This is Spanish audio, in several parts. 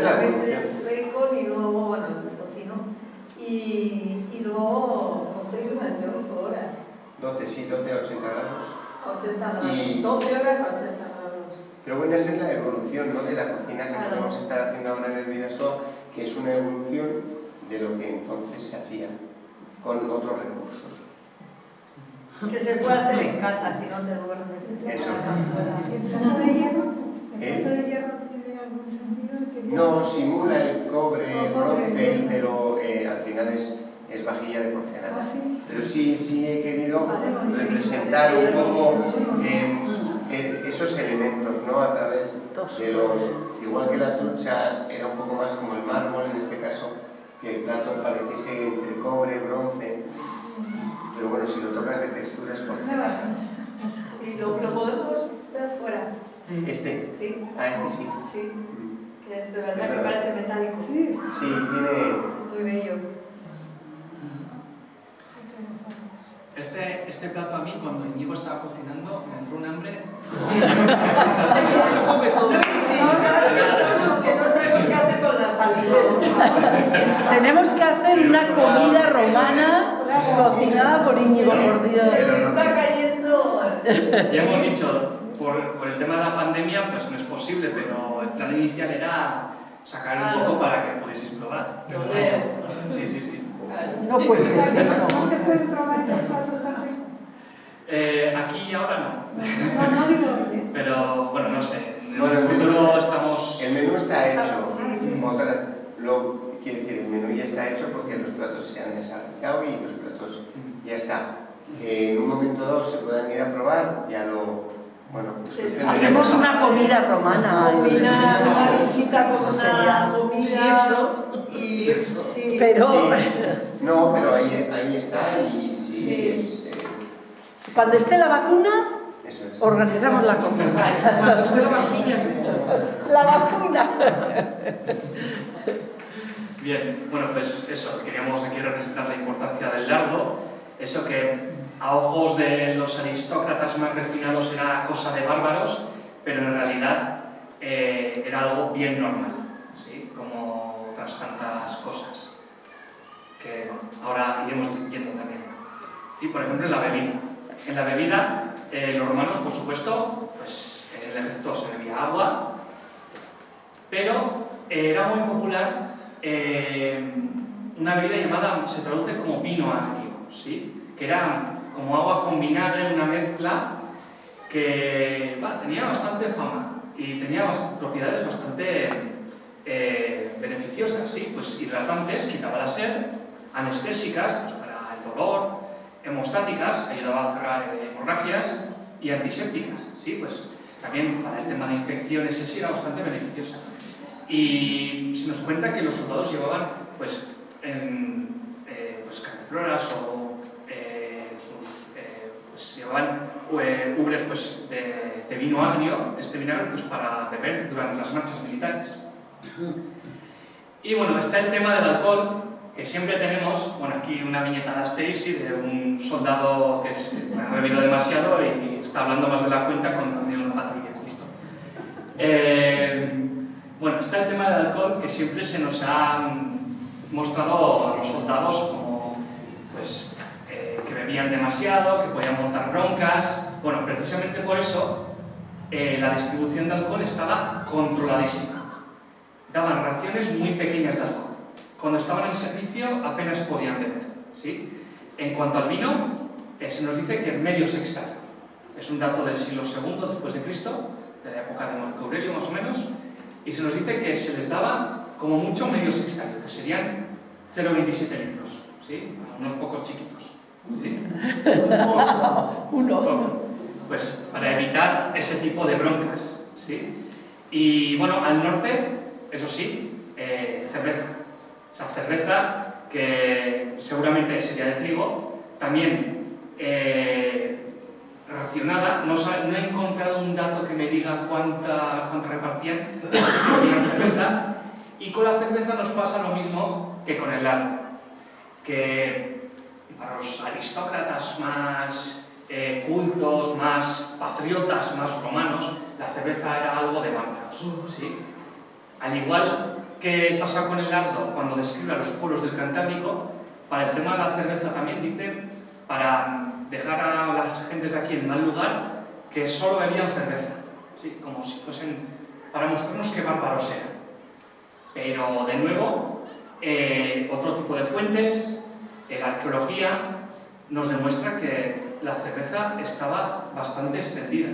es la evolución. Bacon y luego, bueno, el tocino. Y luego cocéis durante 8 horas. 12, sí, 12 a 80 grados. A 80 grados. 12 horas a 80 grados. Pero bueno, esa es la evolución, ¿no?, de la cocina que Claro. podemos estar haciendo ahora en el Vidasoa, que es una evolución de lo que entonces se hacía con otros recursos. Que se puede hacer en casa si no te duermes. Eso. ¿El plato de hierro? ¿El plato de hierro tiene algún sentido? No, simula el cobre, el bronce, pero al final es vajilla de porcelana. ¿Ah, sí? Pero sí he querido representar un poco esos elementos, ¿no?, a través de los... Igual que la trucha era un poco más como el mármol, en este caso, que el plato pareciese entre cobre, bronce, pero bueno, si lo tocas de textura es porcelana. Sí, lo podemos ver fuera. ¿Este? Sí. Ah, este sí. Sí, que es de verdad que parece metálico. Sí, Sí, tiene... Es muy bello. Este plato a mí, cuando Íñigo estaba cocinando, me entró un hambre. Que no sabemos qué hacer con la salida. Tenemos que hacer una comida romana cocinada por Íñigo, por Dios. Se está cayendo. Ya hemos dicho, por el tema de la pandemia, pues no es posible, pero el plan inicial era sacar un poco para que pudieseis probar. Pero sí. No puede ser eso. ¿No se pueden probar esos platos tan ricos? Aquí y ahora no. No digo, ¿eh? Pero bueno, no sé. En Bueno, el futuro estamos... El menú está hecho. Sí. Quiere decir, el menú ya está hecho porque los platos se han desarrollado y los platos ya están. Que en un momento dado se puedan ir a probar, ya lo... Bueno, es cuestión de... Hacemos una comida romana. Combina una visita con Eso una sería. comida y sí. Pero Sí. No, pero ahí está y sí. cuando esté la vacuna, Eso es. organizamos la comida. Cuando esté la vajilla, has dicho. La vacuna. Bien, bueno, pues eso, queríamos aquí representar la importancia del lardo, eso que a ojos de los aristócratas más refinados era cosa de bárbaros, pero en realidad era algo bien normal, ¿sí?, como otras tantas cosas, que bueno, ahora iremos viendo también. Sí, por ejemplo, en la bebida. En la bebida, los romanos, por supuesto, pues en el ejército se bebía agua, pero era muy popular una bebida llamada, se traduce como vino agrio, ¿sí?, que era como agua con vinagre, una mezcla que tenía bastante fama y tenía propiedades bastante beneficiosas, ¿sí?, pues hidratantes, quitaba la sed, anestésicas, pues para el dolor, hemostáticas, ayudaba a cerrar hemorragias, y antisépticas, ¿sí?, pues también para el tema de infecciones y así era bastante beneficiosa. Y se nos cuenta que los soldados llevaban pues cantimploras o pues llevaban ubres pues, de vino agrio, este vinagre, pues para beber durante las marchas militares. Y bueno, está el tema del alcohol, que siempre tenemos, bueno, aquí una viñeta de Asterix de un soldado que ha bebido demasiado y está hablando más de la cuenta cuando ha venido una patrulla justo. Bueno, está el tema del alcohol, que siempre se nos ha mostrado a los soldados como pues, que bebían demasiado, que podían montar broncas. Bueno, precisamente por eso la distribución de alcohol estaba controladísima. Daban raciones muy pequeñas de alcohol. Cuando estaban en servicio apenas podían beber, ¿sí? En cuanto al vino, se nos dice que medio sextario. Es un dato del siglo II después de Cristo, de la época de Marco Aurelio más o menos, y se nos dice que se les daba como mucho medio sextario, que serían 0,27 litros, ¿sí? Unos pocos chiquitos, ¿sí? Uno. Pues para evitar ese tipo de broncas, ¿sí? Y bueno, al norte, eso sí, cerveza. Esa cerveza que seguramente sería de trigo, también racionada. No he encontrado un dato que me diga cuánta repartían, ponían cerveza. Y con la cerveza nos pasa lo mismo que con el lardo, que para los aristócratas más cultos, más patriotas, más romanos, la cerveza era algo de bárbaros, ¿sí? Al igual qué pasa con el lardo cuando describe a los pueblos del Cantábrico, para el tema de la cerveza también dice, para dejar a las gentes de aquí en mal lugar, que solo bebían cerveza, ¿sí? Como si fuesen, para mostrarnos qué bárbaros eran. Pero, de nuevo, otro tipo de fuentes, la arqueología, nos demuestra que la cerveza estaba bastante extendida.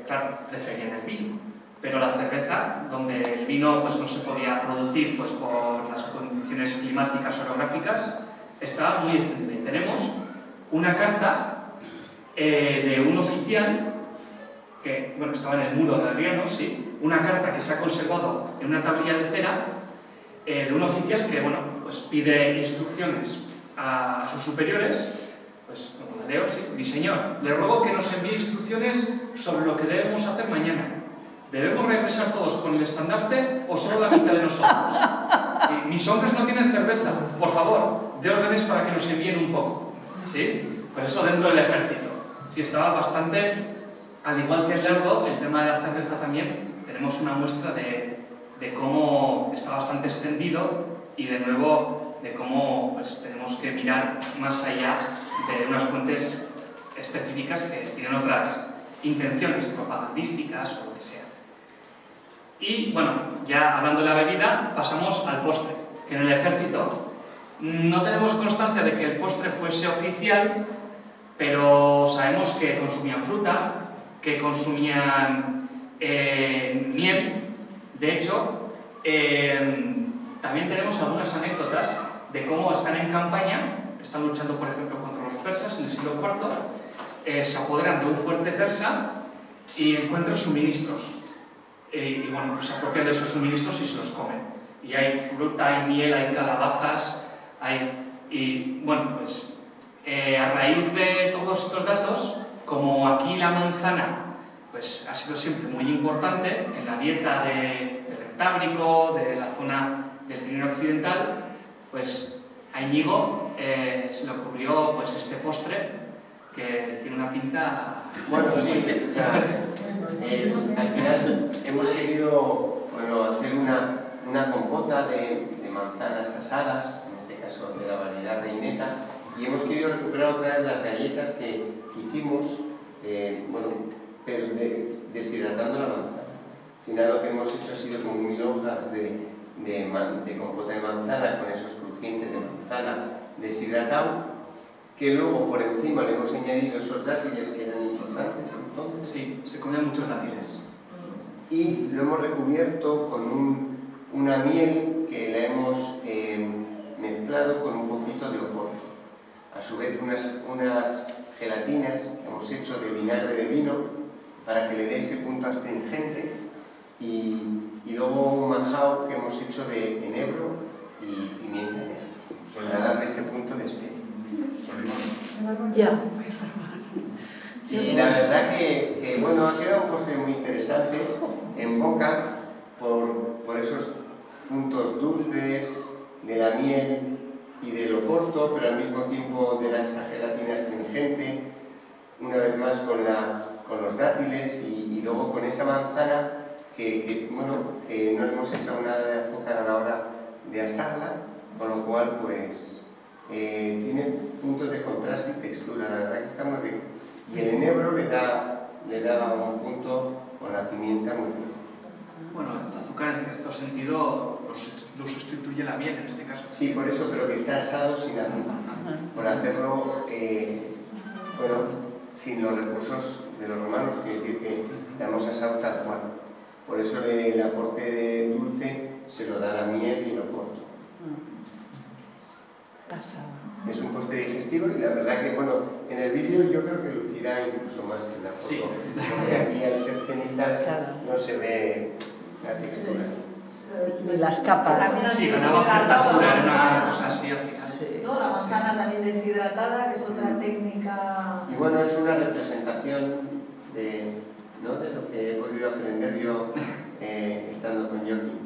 Claro, preferían el vino, pero la cerveza, donde el vino pues, no se podía producir pues, por las condiciones climáticas o orográficas, estaba muy extendida. Y tenemos una carta de un oficial que, bueno, estaba en el muro de Adriano, sí, una carta que se ha conservado en una tablilla de cera de un oficial que, bueno, pues pide instrucciones a sus superiores, pues, como la leo, sí, mi señor, le ruego que nos envíe instrucciones sobre lo que debemos hacer mañana. ¿Debemos regresar todos con el estandarte o solo la mitad de nosotros? Y mis hombres no tienen cerveza, por favor, dé órdenes para que nos envíen un poco, ¿sí? Pues eso dentro del ejército. Sí, estaba bastante, al igual que el lardo, el tema de la cerveza también, tenemos una muestra de cómo está bastante extendido y de nuevo de cómo pues, tenemos que mirar más allá de unas fuentes específicas que tienen otras intenciones propagandísticas o lo que sea. Y bueno, ya hablando de la bebida, pasamos al postre, que en el ejército no tenemos constancia de que el postre fuese oficial, pero sabemos que consumían fruta, que consumían miel. De hecho, también tenemos algunas anécdotas de cómo están en campaña, están luchando por ejemplo contra los persas en el siglo IV, se apoderan de un fuerte persa y encuentran suministros. Y bueno, pues se apropian de esos suministros y se los comen. Y hay fruta, hay miel, hay calabazas, y bueno, pues a raíz de todos estos datos, como aquí la manzana pues, ha sido siempre muy importante en la dieta del Cantábrico, de la zona del Pirineo Occidental, pues a Íñigo se le ocurrió pues, este postre que tiene una pinta... Bueno, sí, al final hemos querido hacer una compota de manzanas asadas, en este caso de la variedad reineta, y hemos querido recuperar otra vez las galletas que hicimos, pero deshidratando la manzana. Al final lo que hemos hecho ha sido como 1000 hojas de compota de manzana con esos crujientes de manzana deshidratado, que luego por encima le hemos añadido esos dátiles que eran importantes entonces. Sí, se comían muchos dátiles. Y lo hemos recubierto con una miel que la hemos mezclado con un poquito de oporto. A su vez unas gelatinas que hemos hecho de vinagre de vino para que le dé ese punto astringente y luego un manjao que hemos hecho de enebro y pimienta negra para darle ese punto de especia. Ya. Y la verdad que bueno, ha quedado un postre muy interesante en boca por esos puntos dulces de la miel y del oporto, pero al mismo tiempo de esa gelatina astringente, una vez más con los dátiles y luego con esa manzana que no le hemos echado nada de azúcar a la hora de asarla, con lo cual pues tiene puntos de contraste y textura, la verdad que está muy rico. Y el enebro le da un punto con la pimienta muy rico. Bueno, el azúcar en cierto sentido lo sustituye la miel en este caso. Sí, por eso, pero que está asado sin azúcar. Por hacerlo, sin los recursos de los romanos, quiere decir que la hemos asado tal cual. Por eso el aporte de dulce se lo da la miel y el oporto. Es un postre digestivo y la verdad que, bueno, en el vídeo yo creo que lucirá incluso más que en la foto. Sí. Porque aquí al ser cenital no se ve la textura. Ni las capas. Sí, ganaba cierta altura, era una cosa así al final. Sí. ¿No? La manzana también deshidratada, que es otra técnica. Y bueno, es una representación de lo que he podido aprender yo estando con Yoki.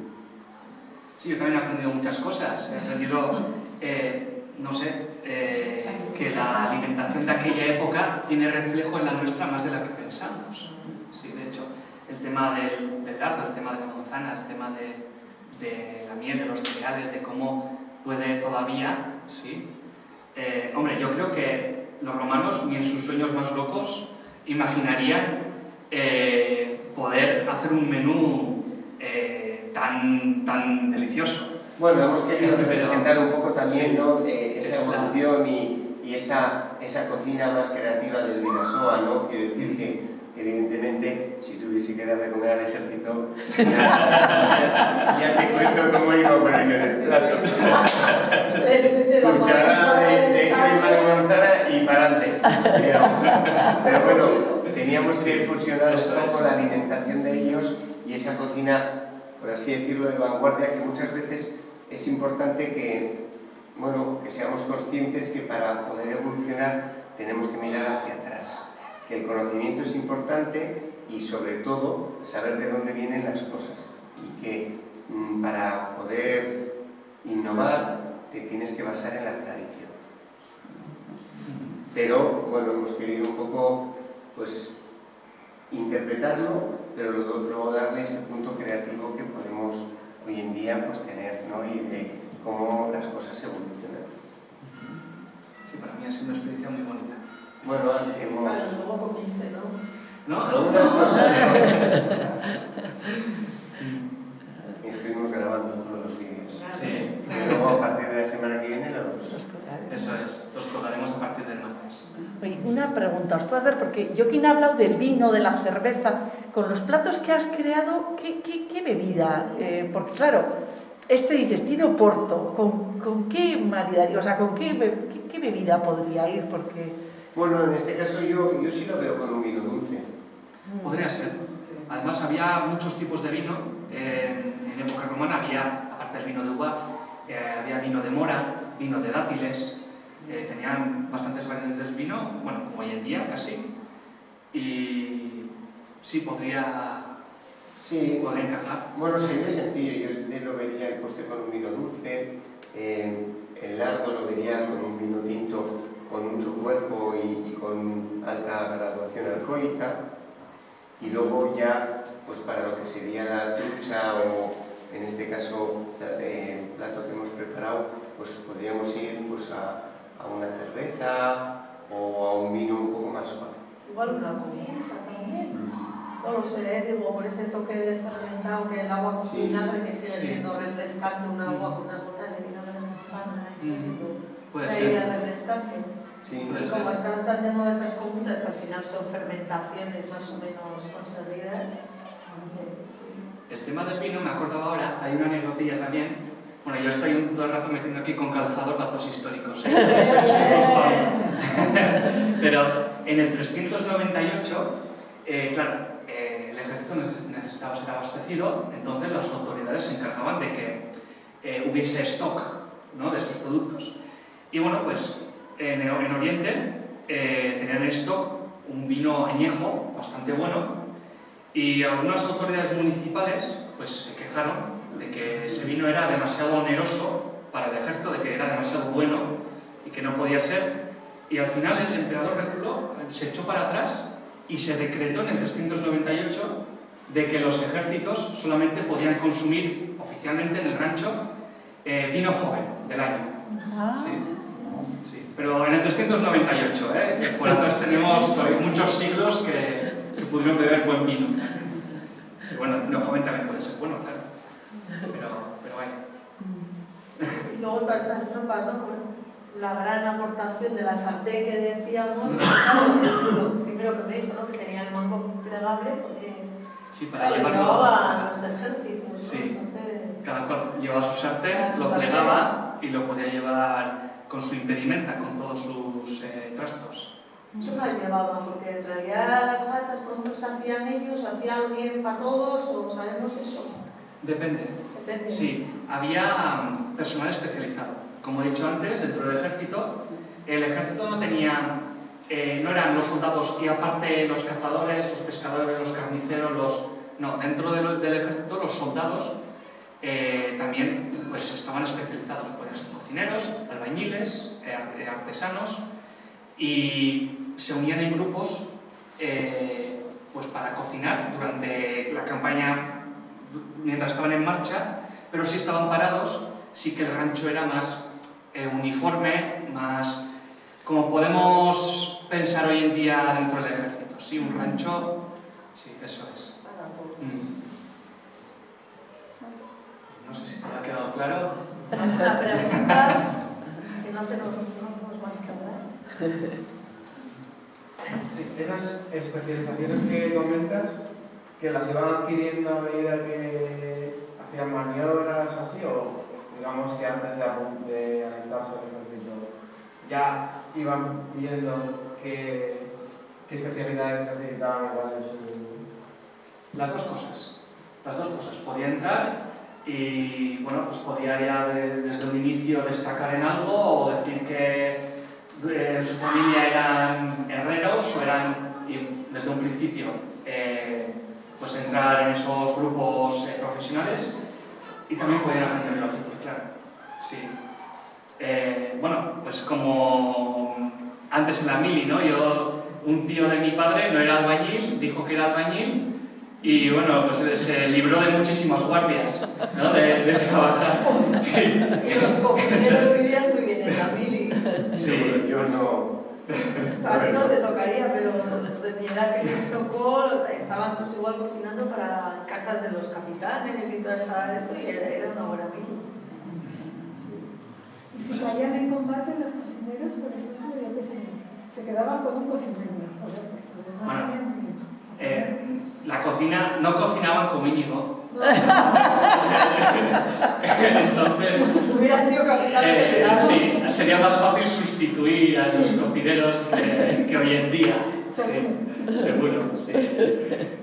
Sí, yo también he aprendido muchas cosas. He aprendido, que la alimentación de aquella época tiene reflejo en la nuestra más de la que pensamos. Sí, de hecho, el tema del lardo, el tema de la manzana, el tema de la miel, de los cereales, de cómo puede todavía, ¿sí? Hombre, yo creo que los romanos ni en sus sueños más locos imaginarían poder hacer un menú tan delicioso. Bueno, hemos querido representar un poco también, sí, ¿no? Esa evolución y esa cocina más creativa del Vidasoa, ¿no? Quiero decir que, evidentemente, si tuviese que dar de comer al ejército, ya te cuento cómo iba a poner yo en el plato. Cucharada de crema de manzana y para adelante. Pero bueno, teníamos que fusionar un poco la alimentación de ellos y esa cocina, por así decirlo, de vanguardia, que muchas veces es importante que, bueno, que seamos conscientes que para poder evolucionar tenemos que mirar hacia atrás, que el conocimiento es importante y sobre todo saber de dónde vienen las cosas y que para poder innovar te tienes que basar en la tradición. Pero bueno, hemos querido un poco pues interpretarlo, pero luego darle ese punto creativo que podemos hoy en día pues tener, ¿no? Y de cómo las cosas evolucionan. Sí, para mí ha sido una experiencia muy bonita. Bueno, hemos... Claro, luego comiste, ¿no? ¿No? Algunas cosas. Y estuvimos grabando todos los vídeos. Sí. Y luego a partir de la semana que viene los... Eso es, los colgaremos a partir del martes. Oye, una pregunta os puedo hacer, porque yo quien ha hablado del vino, de la cerveza, con los platos que has creado, ¿qué bebida? Porque claro, dices, tiene Oporto, ¿con qué maridaje? O sea, ¿con qué bebida podría ir? Porque... Bueno, en este caso yo sí lo veo con un vino dulce. Podría ser. Además había muchos tipos de vino. En época romana había, aparte del vino de uva, había vino de mora, vino de dátiles, tenían bastantes variedades del vino, bueno, como hoy en día casi, y sí, podría encajar. Bueno, sería sencillo, yo lo vería el postre con un vino dulce, el lardo lo vería con un vino tinto con mucho cuerpo y con alta graduación alcohólica, y luego ya, pues para lo que sería la trucha o en este caso el plato que hemos preparado, pues podríamos ir pues a una cerveza o a un vino un poco más suave. Igual una comida también. No lo sé, digo, por ese toque de fermentado que el agua con vinagre, que sigue siendo refrescante, un agua con unas gotas de vinagre de manzana, sigue siendo refrescante. Sí, y como están tan de moda esas kombuchas que al final son fermentaciones más o menos conseguidas. Sí. El tema del vino, me acuerdo ahora, hay una anécdotilla también. Bueno, yo estoy todo el rato metiendo aquí con calzador datos históricos, pero en el 398, claro, el ejército necesitaba ser abastecido, entonces las autoridades se encargaban de que hubiese stock, ¿no?, de esos productos. Y bueno, pues en Oriente tenían en stock un vino añejo bastante bueno, y algunas autoridades municipales pues se quejaron de que ese vino era demasiado oneroso para el ejército, de que era demasiado bueno y que no podía ser, y al final el emperador reculó, se echó para atrás y se decretó en el 398 de que los ejércitos solamente podían consumir oficialmente en el rancho vino joven del año. Sí. Sí. Pero en el 398, por atrás tenemos todavía muchos siglos que pudieron beber buen vino. Y bueno, vino joven también puede ser bueno, claro. Pero vaya. Y luego todas estas tropas, ¿no? La gran aportación de la sartén que decíamos, lo primero que me dijo, ¿no?, que tenía el mango plegable porque sí, para llevarlo a los ejércitos, ¿no? Sí. Entonces, cada cual llevaba su sartén, lo plegaba y lo podía llevar con su impedimenta, con todos sus trastos. Eso las llevaban, porque en realidad las gachas, por ejemplo, se hacían ellos, hacía alguien para todos, o sabemos eso. Depende. Depende. Sí, había personal especializado. Como he dicho antes, dentro del ejército, el ejército no tenía, no eran los soldados y aparte los cazadores, los pescadores, los carniceros, no, dentro del ejército los soldados también pues estaban especializados, podían ser cocineros, albañiles, artesanos, y se unían en grupos pues para cocinar durante la campaña mientras estaban en marcha, pero si estaban parados, sí que el rancho era más uniforme, más como podemos pensar hoy en día dentro del ejército. Sí, un rancho, sí, eso es. No sé si te ha quedado claro. Una pregunta, que no tenemos más que hablar. Sí, esas especializaciones que comentas, que las iban adquiriendo a medida que hacían maniobras o así, o digamos que antes de alistarse al ejército ya iban viendo qué especialidades necesitaban igual en su... Las dos cosas. Podía entrar y, bueno, pues podía ya desde un inicio destacar en algo o decir que su familia eran herreros o eran, y desde un principio, pues entrar en esos grupos profesionales y también podían aprender el oficio, claro. Sí. Bueno, pues como antes en la mili, ¿no? Un tío de mi padre no era albañil, dijo que era albañil y bueno, pues se libró de muchísimas guardias, ¿no? De trabajar. Sí. Y los cocineros vivían muy bien en la mili. Sí. Yo no. A ti no te tocaría, pero de mi edad que les tocó, estaban pues igual cocinando para casas de los capitanes y todo esto, y era una buena mili. Y si caían en combate los cocineros, por ejemplo, yo qué sé, se quedaban con un cocinero, por ejemplo, los demás Bueno, tenían la cocina, no cocinaban como Íñigo. no. Entonces, Hubiera sido capitán general. sí, sería más fácil sustituir a esos cocineros que hoy en día. Sí, seguro, sí.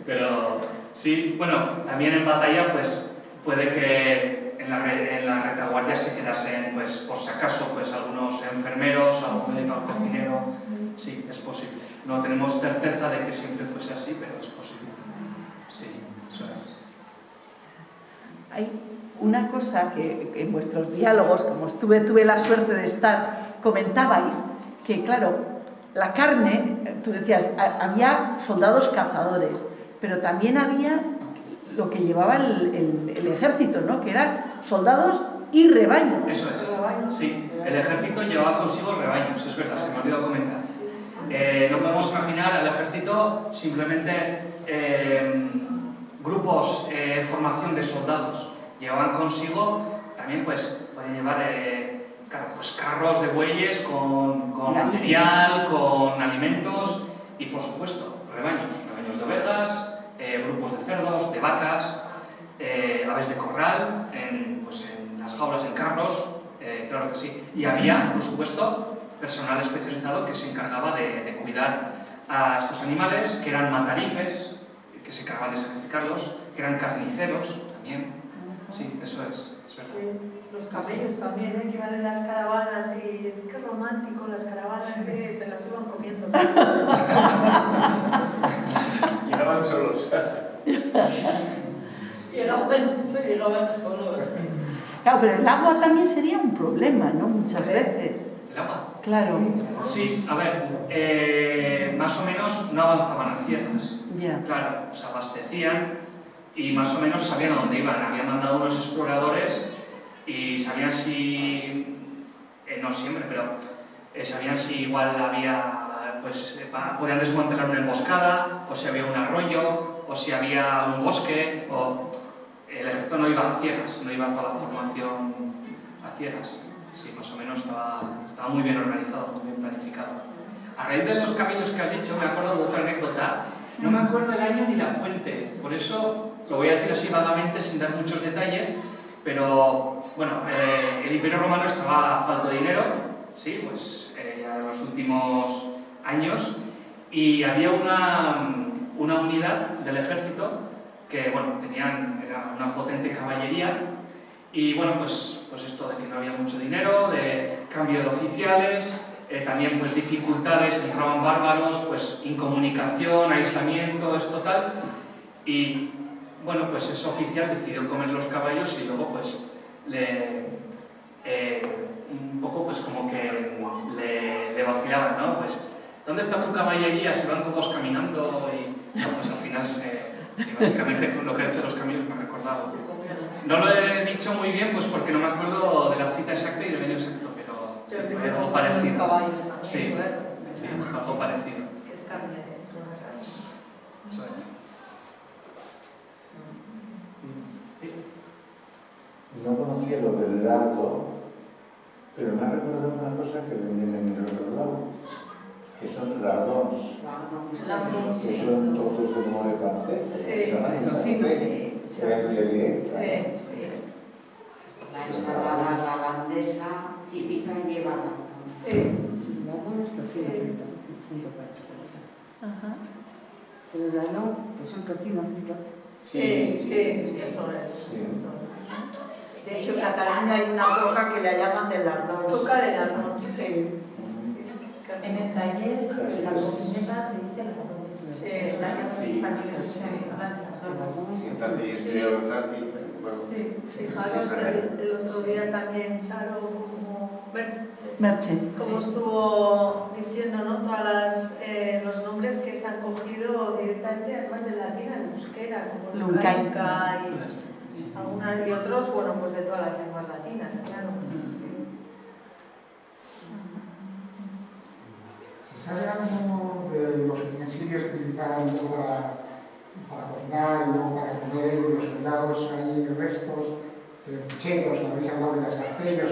Pero sí, bueno, también en batalla pues puede que en la retaguardia se quedasen, pues por si acaso, pues algunos enfermeros, algún cocinero. Sí, es posible. No tenemos certeza de que siempre fuese así, pero es posible. Sí, eso es. Hay una cosa que en vuestros diálogos, como tuve la suerte de estar, comentabais que, claro, la carne, tú decías, había soldados cazadores, pero también había lo que llevaba el ejército, ¿no? Que eran soldados y rebaños. Eso es. Sí, el ejército llevaba consigo rebaños, es verdad, se me olvidó comentar. No podemos imaginar al ejército simplemente grupos en formación de soldados. Llevaban consigo también, pues, podían llevar pues, carros de bueyes con material, con alimentos y, por supuesto, rebaños de ovejas, grupos de cerdos, de vacas, aves de corral, pues, en las jaulas, en carros, claro que sí. Y había, por supuesto, personal especializado que se encargaba de cuidar a estos animales, que eran matarifes, que se encargaban de sacrificarlos, que eran carniceros también. Sí, eso es verdad. Sí, los camellos también, que iban en las caravanas y qué romántico las caravanas, sí, se las iban comiendo. Llegaban solos. Llegaban solos. Claro, pero el agua también sería un problema, ¿no? Muchas veces. ¿El agua? Claro. Sí, a ver, más o menos no avanzaban a ciegas. Ya. Claro, se abastecían y más o menos sabían a dónde iban. Habían mandado unos exploradores y sabían si, no siempre, pero sabían si igual había, pues, podían desmantelar una emboscada, o si había un arroyo, o si había un bosque, o el ejército no iba a ciegas, no iba toda la formación a ciegas. Sí, más o menos estaba muy bien organizado, muy bien planificado. A raíz de los camellos que has dicho, me acuerdo de otra anécdota. No me acuerdo el año ni la fuente, por eso lo voy a decir así vagamente, sin dar muchos detalles, pero bueno, el Imperio Romano estaba falto de dinero, sí, pues ya en los últimos años, y había una unidad del ejército que, bueno, era una potente caballería, y bueno, pues esto de que no había mucho dinero, de cambio de oficiales, también pues dificultades, entraban bárbaros, pues incomunicación, aislamiento, esto tal, y bueno, pues ese oficial decidió comer los caballos y luego pues un poco pues como que le vacilaban, ¿no? Pues, ¿dónde está tu caballería? Se van todos caminando y bueno, pues al final y básicamente con lo que han hecho los camellos me recuerda recordaba. Se comían los- No lo he dicho muy bien, pues porque no me acuerdo de la cita exacta y del año exacto, pero Pero que fue se algo comían los parecido. caballos también, Sí, claro. sí, algo parecido. Que es carne, es una carne. Eso es. Sí. No conocía lo del lardo, pero me ha recordado una cosa que venden en el otro lado, que son lardons, que son trozos de como de panceta, Sí, herencia directa. La ensalada holandesa típica lleva lardón. Sí. Lardón es tocino frito, junto con el chocolate. Ajá. Pero el lardón, que es un tocino frito. Sí, eso es. Sí. Eso es. De hecho, en Cataluña hay una coca que la llaman del lardón. Toca de lardón, sí. En el taller, en la cocineta se dice lardón. Sí. Los españoles dicen El lardón. lardón Sí, en es Francia, yo estudiaba en Francia y bueno, Sí, fijaros el otro día también Charo como Merche. como estuvo diciendo, ¿no? Todas los nombres que se han cogido directamente, además de latín, en euskera, como Luncaica. Luncaica y otros, bueno, pues de todas las lenguas latinas, claro. Sí. ¿Se sabe algo de los utensilios que utilizaban para cocinar y luego para comer los soldados? ¿Hay restos de pucheros? ¿O habéis hablado de las sartenes?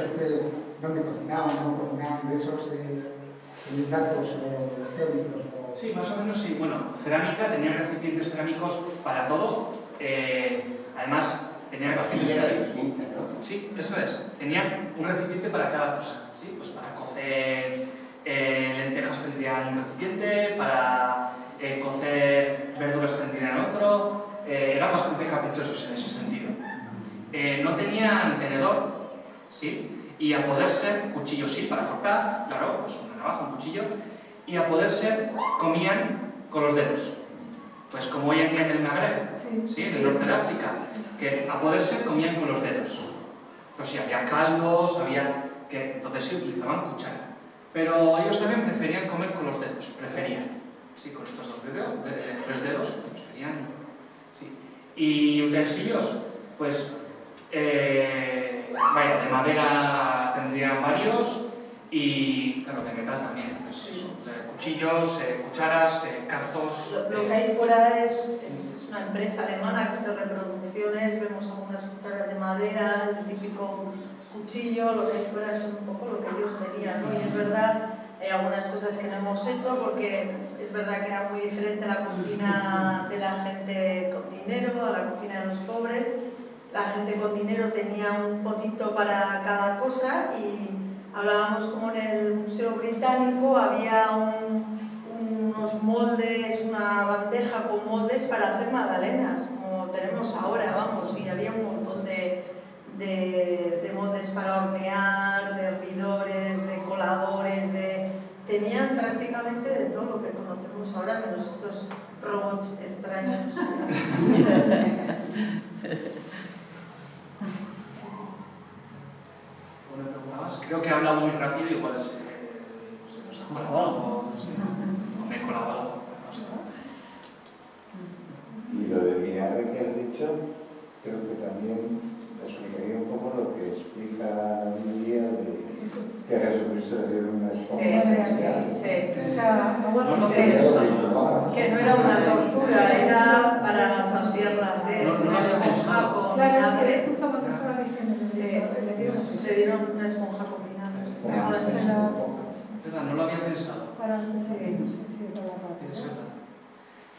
¿Dónde cocinaban, no cocinaban? ¿De esos tenéis datos históricos? Sí, más o menos sí. Bueno, cerámica, tenían recipientes cerámicos para todo. Además, tenían la recipientes. era distinta, ¿no? Sí, eso es. Tenían un recipiente para cada cosa. ¿Sí? Pues para cocer lentejas tendrían un recipiente, para cocer verduras tendrían otro. Eran bastante caprichosos en ese sentido. No tenían tenedor, ¿sí? Y a poder ser, cuchillo sí para cortar, claro, pues una navaja, un cuchillo. Y a poder ser, comían con los dedos. Pues como hoy en día en el Magreb, ¿sí? En el norte de África, que a poder ser comían con los dedos. Entonces si había caldos, entonces sí utilizaban cuchara. Pero ellos también preferían comer con los dedos, sí, con estos tres dedos, preferían, sí. Y utensilios, pues, vaya, de madera tendrían varios y, claro, de metal también, pues eso, cuchillos, cucharas, cazos. Lo que hay fuera es una empresa alemana de reproducciones, vemos algunas cucharas de madera, el típico cuchillo, lo que hay fuera es un poco lo que ellos tenían, ¿no? Y es verdad, hay algunas cosas que no hemos hecho porque es verdad que era muy diferente la cocina de la gente con dinero a la cocina de los pobres. La gente con dinero tenía un potito para cada cosa y hablábamos como en el Museo Británico había unos moldes, una bandeja con moldes para hacer magdalenas, como tenemos ahora, vamos, y había un montón de moldes para hornear, de hervidores, de coladores, tenían prácticamente de todo lo que conocemos ahora, menos estos robots extraños. Una pregunta más. Creo que he hablado muy rápido, igual se nos ha colado algo, no sé, o me he colado algo. No sé. Y lo del vinagre que has dicho, creo que también explicaría un poco lo que explica la Biblia de que a Jesucristo le dieron una esponja. Que no era una tortura, era para saciar la sed, una esponja con Claro, es vinagre. que justo cuando estaba diciendo Le dieron una esponja con vinagre. ¿Verdad? No lo había pensado.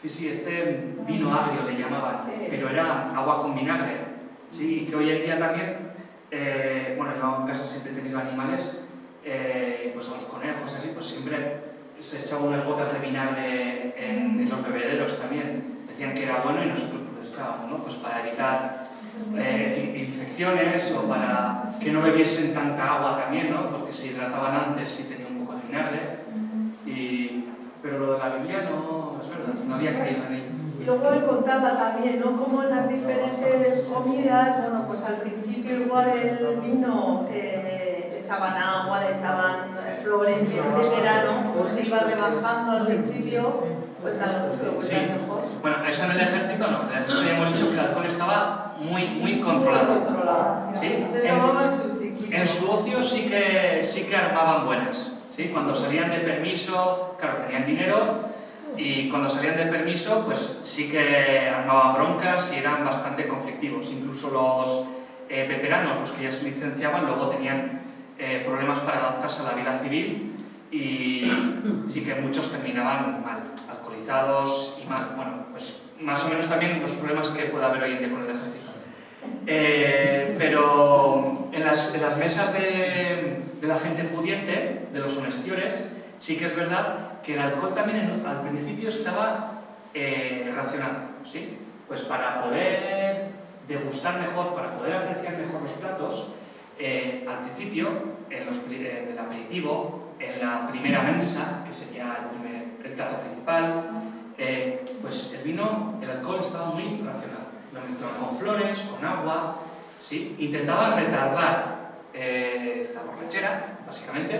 Sí, este vino agrio le llamaban, pero era agua con vinagre. Sí, y que hoy en día también, bueno, yo en casa siempre he tenido animales, pues a los conejos y así, pues siempre se echaban unas gotas de vinagre en los bebederos también. Decían que era bueno y nosotros pues echábamos, ¿no? Pues para evitar infecciones o para que no bebiesen tanta agua también, ¿no? Porque se hidrataban antes si tenían un poco de vinagre. Pero lo de la Biblia no, es verdad, no había caído en ello. Y luego él contaba también, ¿no? Cómo en las diferentes comidas, bueno, pues al principio igual el vino le echaban agua, le echaban flores, etcétera, ¿no? Como se iba rebajando al principio, pues claro, pero pues Sí. era mejor. Bueno, eso en el ejército no. En el ejército ya hemos dicho que el alcohol estaba muy controlada. ¿Sí? En su ocio sí que armaban buenas. ¿Sí? Cuando salían de permiso, claro, tenían dinero, y cuando salían de permiso, pues sí que armaban broncas y eran bastante conflictivos. Incluso los veteranos, los que ya se licenciaban, luego tenían problemas para adaptarse a la vida civil, y sí que muchos terminaban mal, alcoholizados y mal. Bueno, pues más o menos también los problemas que puede haber hoy en día con el ejército. Pero en las mesas de la gente pudiente, de los honestiores, sí que es verdad que el alcohol también al principio estaba racionado, ¿sí? Pues para poder degustar mejor, para poder apreciar mejor los platos, al principio, en el aperitivo, en la primera mesa, que sería el plato principal, pues el vino, el alcohol estaba muy racionado. Lo mezclaban con flores, con agua, ¿sí? Intentaban retardar la borrachera, básicamente,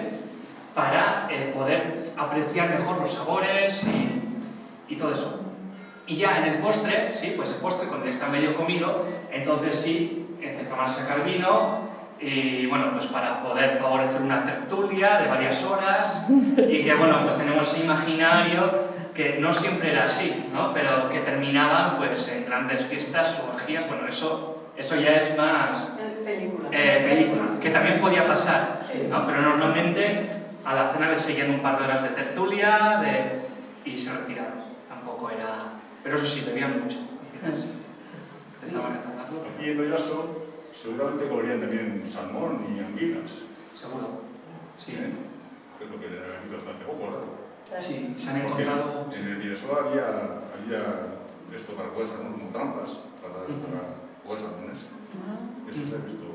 para poder apreciar mejor los sabores y todo eso. Y ya en el postre, ¿sí? Pues el postre, cuando ya está medio comido, entonces sí, empezaban a sacar vino, y bueno, pues para poder favorecer una tertulia de varias horas, y que bueno, pues tenemos ese imaginario que no siempre era así, ¿no? Pero que terminaban pues en grandes fiestas o orgías. Bueno, eso ya es más película, que también podía pasar, ¿no? Pero normalmente a la cena le seguían un par de horas de tertulia y se retiraban. Tampoco era... Pero eso sí, bebían mucho. Al final intentaban retardarlo. Aquí en Oyaso seguramente comerían también salmón y anguilas. Seguro, sí. Que es lo que era bastante poco, ¿no? Sí, se han encontrado... En el Bidesoa había esto para poder salmón, como trampas para poder salmones. Eso se ha visto.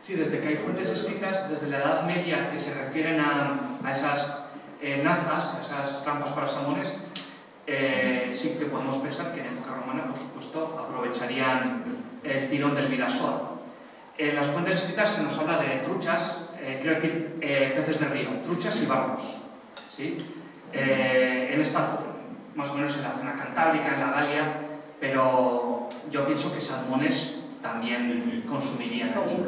Sí, desde que hay fuentes escritas, desde la Edad Media, que se refieren a esas nazas, a esas trampas para salmones, sí que podemos pensar que en época romana, por supuesto, aprovecharían el tirón del Bidasoa. En las fuentes escritas se nos habla de truchas, quiero decir, peces de río, truchas y barbos, ¿sí? En esta, más o menos en la zona cantábrica, en la Galia, pero yo pienso que salmones también consumirían aquí.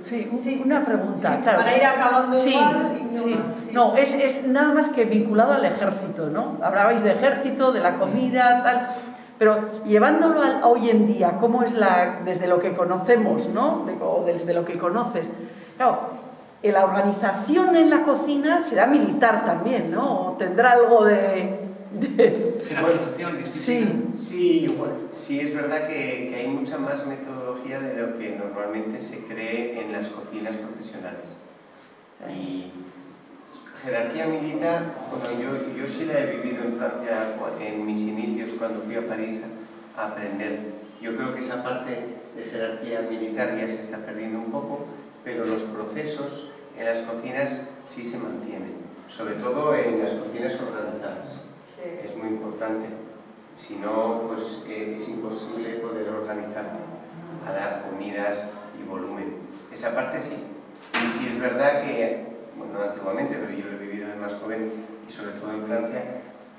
Sí, una pregunta. Sí, claro. para ir acabando igual. No, es nada más que vinculado al ejército, ¿no? Hablabais de ejército, de la comida, tal. Pero llevándolo a hoy en día, ¿cómo es desde lo que conocemos, ¿no? O desde lo que conoces? Claro, la organización en la cocina será militar también, ¿no? ¿O tendrá algo de jerarquización, disciplina? Sí, igual. Sí, es verdad que hay mucha más metodología de lo que normalmente se cree en las cocinas profesionales. Y jerarquía militar, bueno, yo sí la he vivido en Francia en mis inicios cuando fui a París a aprender. Yo creo que esa parte de jerarquía militar ya se está perdiendo un poco, pero los procesos en las cocinas sí se mantienen, sobre todo en las cocinas organizadas. Es muy importante, si no, pues es imposible poder organizarte a dar comidas y volumen. Esa parte sí. Y sí es verdad que, bueno, antiguamente, pero yo lo he vivido de más joven y sobre todo en Francia,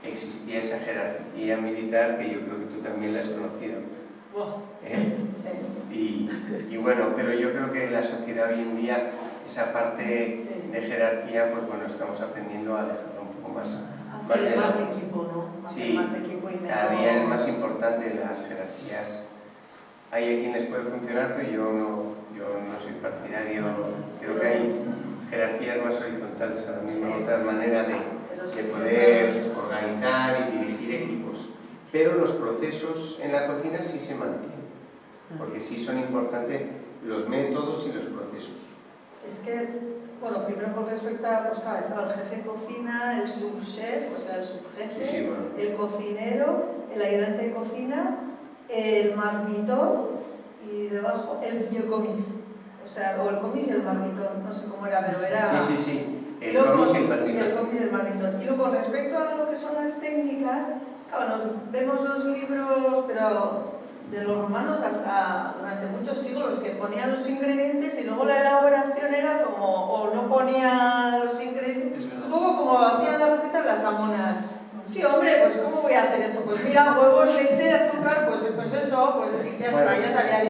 existía esa jerarquía militar que yo creo que tú también la has conocido. Y bueno, pero yo creo que en la sociedad hoy en día esa parte de jerarquía, pues bueno, estamos aprendiendo a dejarlo un poco más. Hacer más equipo, ¿no? Sí, más equipo y cada día es más importante las jerarquías. Hay a quien les puede funcionar, pero yo no soy partidario. Creo que hay jerarquías más horizontales ahora mismo, otras maneras de poder organizar y dirigir equipos. Pero los procesos en la cocina sí se mantienen, porque sí son importantes los métodos y los procesos. Es que, bueno, primero con respecto a, pues claro, estaba el jefe de cocina, el subchef, o sea, el subjefe, bueno, el cocinero, el ayudante de cocina, el marmitón y debajo el comis. O sea, o el comis y el marmitón, no sé cómo era, pero era... Sí, el comis y el marmitón. El comis y el marmitón. Y luego, con respecto a lo que son las técnicas, claro, nos vemos los libros, pero de los romanos hasta durante muchos siglos, que ponían los ingredientes y luego la elaboración era como, o no ponía los ingredientes, un poco como hacían las recetas las amonas. Sí, hombre, pues ¿cómo voy a hacer esto? Pues mira, huevos, leche, azúcar, pues eso, pues ya está, ya te había